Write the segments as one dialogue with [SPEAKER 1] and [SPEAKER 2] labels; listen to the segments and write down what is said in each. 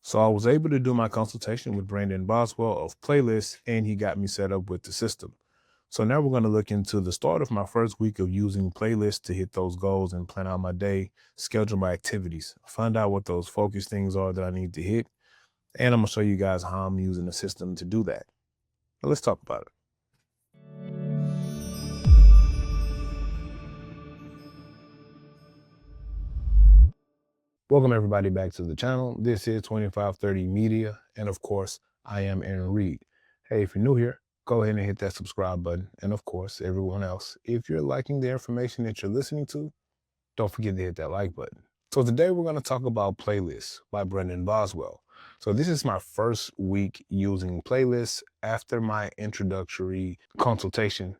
[SPEAKER 1] So I was able to do my consultation with Brandon Boswell of Playlists, and he got me set up with the system. So now we're going to look into the start of my first week of using Playlists to hit those goals and plan out my day, schedule my activities, find out what those focus things are that I need to hit, and I'm going to show you guys how I'm using the system to do that. Now let's talk about it. Welcome everybody back to the channel. This is 2530 Media, and of course, I am Aaron Reed. Hey, if you're new here, go ahead and hit that subscribe button. And of course, everyone else, if you're liking the information that you're listening to, don't forget to hit that like button. So today we're going to talk about Playlists by Brendan Boswell. So this is my first week using Playlists after my introductory consultation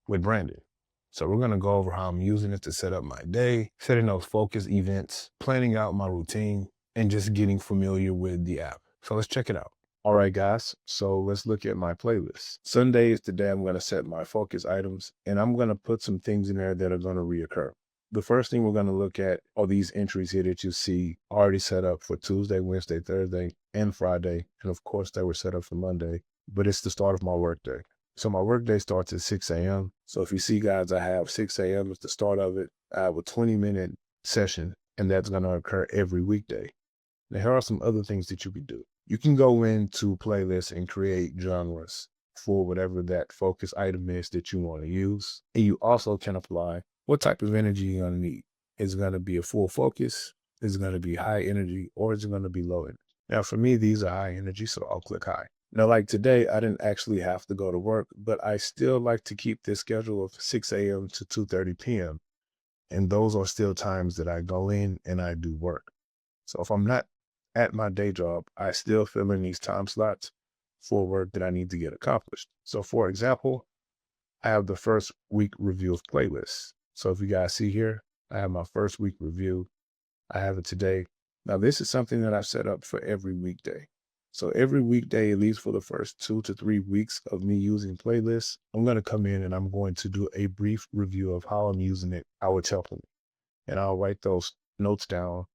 [SPEAKER 1] with Brandon. So we're going to go over how I'm using it to set up my day, setting those focus events, planning out my routine, and just getting familiar with the app. So let's check it out. All right, guys, so let's look at my playlist. Sunday is the day I'm going to set my focus items, and I'm going to put some things in there that are going to reoccur. The first thing we're going to look at are these entries here that you see already set up for Tuesday, Wednesday, Thursday, and Friday. And of course, they were set up for Monday, but it's the start of my workday. So my workday starts at 6 a.m. So if you see, guys, I have 6 a.m. as the start of it. I have a 20-minute session, and that's going to occur every weekday. Now, here are some other things that you can do. You can go into playlists and create genres for whatever that focus item is that you want to use. And you also can apply what type of energy you're going to need. Is it going to be a full focus? Is it going to be high energy? Or is it going to be low energy? Now, for me, these are high energy, so I'll click high. Now, like today, I didn't actually have to go to work, but I still like to keep this schedule of 6 a.m. to 2:30 p.m. And those are still times that I go in and I do work. So if I'm not at my day job, I still fill in these time slots for work that I need to get accomplished. So for example, I have the first week review of playlists. So if you guys see here, I have my first week review. I have it today. Now this is something that I've set up for every weekday. So every weekday, at least for the first 2 to 3 weeks of me using playlists, I'm going to come in and I'm going to do a brief review of how I'm using it, how it's helping me. And I'll write those notes down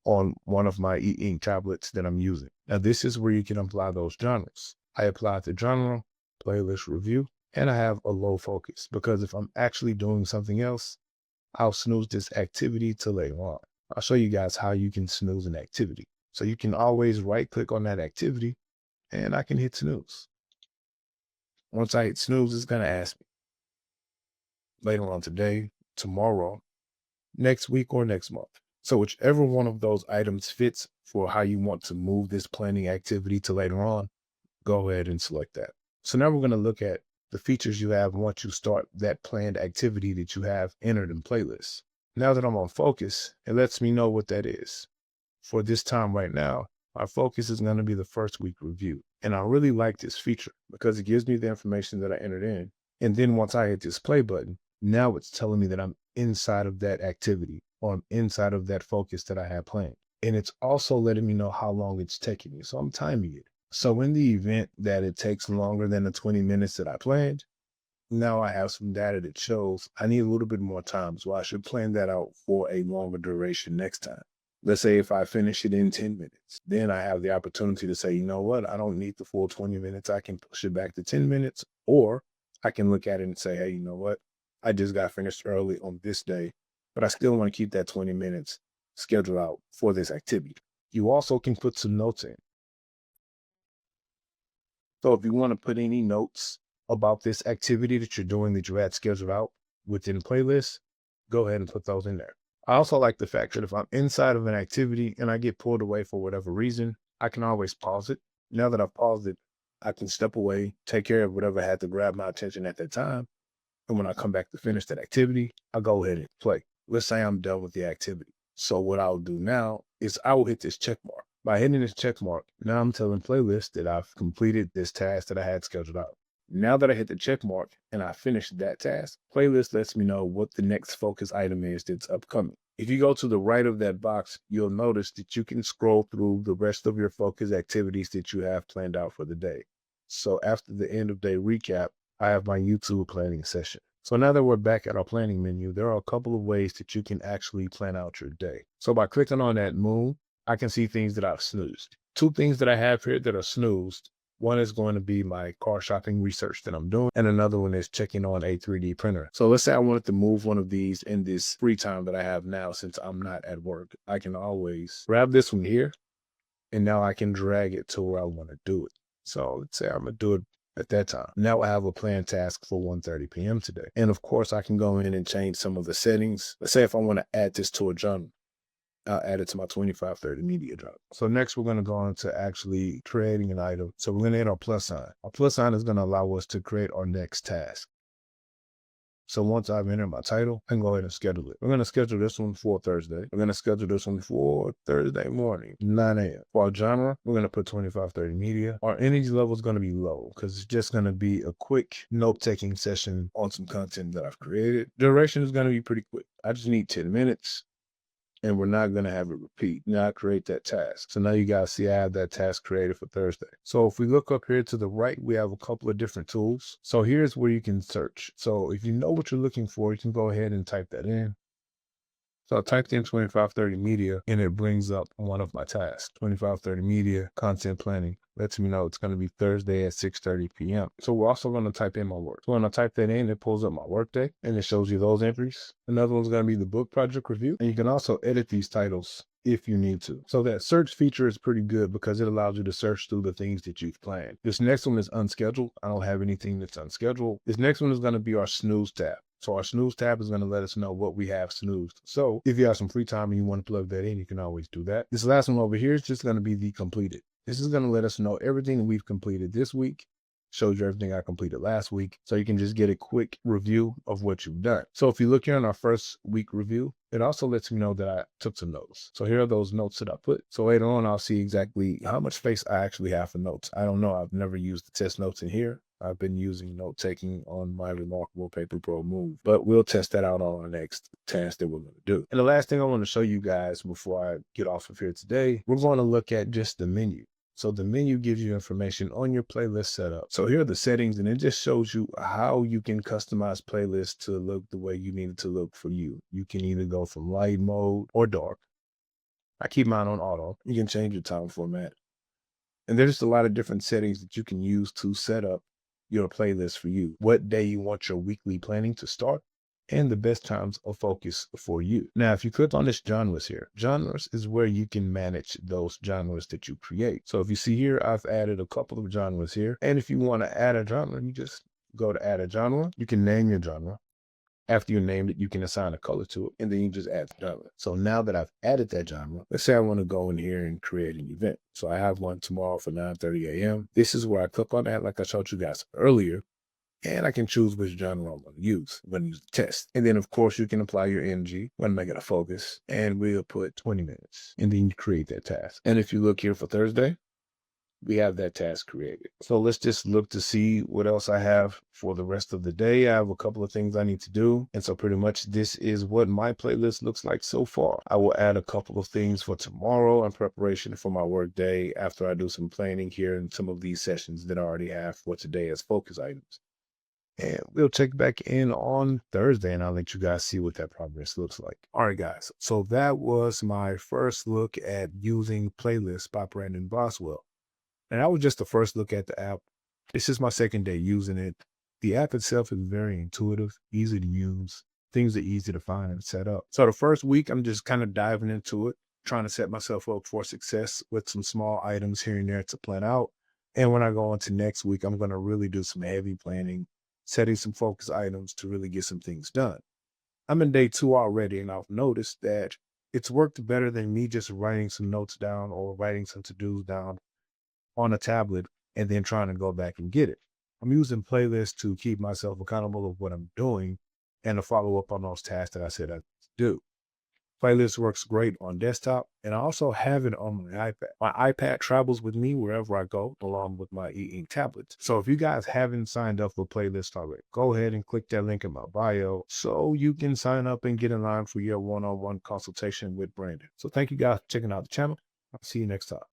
[SPEAKER 1] on one of my e-ink tablets that I'm using. Now, this is where you can apply those genres. I applied the genre, playlist review, and I have a low focus because if I'm actually doing something else, I'll snooze this activity till later on. I'll show you guys how you can snooze an activity. So you can always right click on that activity and I can hit snooze. Once I hit snooze, it's going to ask me later on today, tomorrow, next week, or next month. So whichever one of those items fits for how you want to move this planning activity to later on, go ahead and select that. So now we're going to look at the features you have once you start that planned activity that you have entered in playlists. Now that I'm on focus, it lets me know what that is. For this time right now, our focus is going to be the first week review. And I really like this feature because it gives me the information that I entered in. And then once I hit this play button, now it's telling me that I'm inside of that activity or I'm inside of that focus that I had planned. And it's also letting me know how long it's taking me. So I'm timing it. So in the event that it takes longer than the 20 minutes that I planned, now I have some data that shows I need a little bit more time. So I should plan that out for a longer duration next time. Let's say if I finish it in 10 minutes, then I have the opportunity to say, you know what, I don't need the full 20 minutes. I can push it back to 10 minutes, or I can look at it and say, hey, you know what, I just got finished early on this day, but I still want to keep that 20 minutes scheduled out for this activity. You also can put some notes in. So if you want to put any notes about this activity that you're doing that you had scheduled out within playlists, go ahead and put those in there. I also like the fact that if I'm inside of an activity and I get pulled away for whatever reason, I can always pause it. Now that I've paused it, I can step away, take care of whatever had to grab my attention at that time. And when I come back to finish that activity, I'll go ahead and play. Let's say I'm done with the activity. So what I'll do now is I will hit this check mark. By hitting this check mark, now I'm telling playlist that I've completed this task that I had scheduled out. Now that I hit the check mark and I finished that task, playlist lets me know what the next focus item is that's upcoming. If you go to the right of that box, you'll notice that you can scroll through the rest of your focus activities that you have planned out for the day. So after the end of day recap, I have my YouTube planning session. So now that we're back at our planning menu, there are a couple of ways that you can actually plan out your day. So by clicking on that moon, I can see things that I've snoozed. Two things that I have here that are snoozed. One is going to be my car shopping research that I'm doing, and another one is checking on a 3D printer. So let's say I wanted to move one of these in this free time that I have now since I'm not at work. I can always grab this one here, and now I can drag it to where I want to do it. So let's say I'm going to do it at that time. Now I have a planned task for 1:30 p.m. today. And of course, I can go in and change some of the settings. Let's say if I want to add this to a journal, I'll add it to my 2530 media journal. So next we're going to go on to actually creating an item. So we're going to hit our plus sign. Our plus sign is going to allow us to create our next task. So once I've entered my title, I can go ahead and schedule it. We're going to schedule this one for Thursday. We're going to schedule this one for Thursday morning, 9 a.m. For our genre, we're going to put 2530 media. Our energy level is going to be low because it's just going to be a quick note-taking session on some content that I've created. Duration is going to be pretty quick. I just need 10 minutes. And we're not going to have it repeat. Now I create that task. So now you guys see I have that task created for Thursday. So if we look up here to the right, we have a couple of different tools. So here's where you can search. So if you know what you're looking for, you can go ahead and type that in. So I typed in 2530 media and it brings up one of my tasks, 2530 media content planning. Lets me know it's going to be Thursday at 6:30 p.m. So we're also going to type in my work. So when I type that in, it pulls up my workday and it shows you those entries. Another one's going to be the book project review. And you can also edit these titles if you need to. So that search feature is pretty good because it allows you to search through the things that you've planned. This next one is unscheduled. I don't have anything that's unscheduled. This next one is going to be our snooze tab. So our snooze tab is going to let us know what we have snoozed. So if you have some free time and you want to plug that in, you can always do that. This last one over here is just going to be the completed. This is going to let us know everything we've completed this week. Shows you everything I completed last week. So you can just get a quick review of what you've done. So if you look here on our first week review, it also lets me know that I took some notes. So here are those notes that I put. So later on, I'll see exactly how much space I actually have for notes. I don't know. I've never used the test notes in here. I've been using note taking on my remarkable Paper Pro Move, but we'll test that out on our next task that we're going to do. And the last thing I want to show you guys before I get off of here today, we're going to look at just the menu. So the menu gives you information on your playlist setup. So here are the settings, and it just shows you how you can customize playlists to look the way you need it to look for you. You can either go from light mode or dark. I keep mine on auto. You can change your time format. And there's just a lot of different settings that you can use to set up your playlist for you. What day you want your weekly planning to start, and the best times of focus for you. Now, if you click on this genres here, genres is where you can manage those genres that you create. So if you see here, I've added a couple of genres here. And if you want to add a genre, you just go to add a genre. You can name your genre. After you named it, you can assign a color to it, and then you just add the genre. So now that I've added that genre, let's say I want to go in here and create an event. So I have one tomorrow for 9:30 a.m. This is where I click on that, like I showed you guys earlier. And I can choose which genre I'm going to use. I'm going to use the test. And then, of course, you can apply your energy. I'm going to make it a focus. And we'll put 20 minutes. And then you create that task. And if you look here for Thursday, we have that task created. So let's just look to see what else I have for the rest of the day. I have a couple of things I need to do. And so pretty much this is what my playlist looks like so far. I will add a couple of things for tomorrow in preparation for my work day after I do some planning here in some of these sessions that I already have for today as focus items. And we'll check back in on Thursday and I'll let you guys see what that progress looks like. All right, guys. So that was my first look at using playlists by Brandon Boswell. And that was just the first look at the app. This is my second day using it. The app itself is very intuitive, easy to use. Things are easy to find and set up. So the first week, I'm just kind of diving into it, trying to set myself up for success with some small items here and there to plan out. And when I go into next week, I'm going to really do some heavy planning, setting some focus items to really get some things done. I'm in day 2 already, and I've noticed that it's worked better than me just writing some notes down or writing some to-dos down on a tablet and then trying to go back and get it. I'm using playlists to keep myself accountable of what I'm doing and to follow up on those tasks that I said I'd do. Playlist works great on desktop, and I also have it on my iPad. My iPad travels with me wherever I go, along with my e-ink tablet. So if you guys haven't signed up for Playlist already, go ahead and click that link in my bio so you can sign up and get in line for your one-on-one consultation with Brandon. So thank you guys for checking out the channel. I'll see you next time.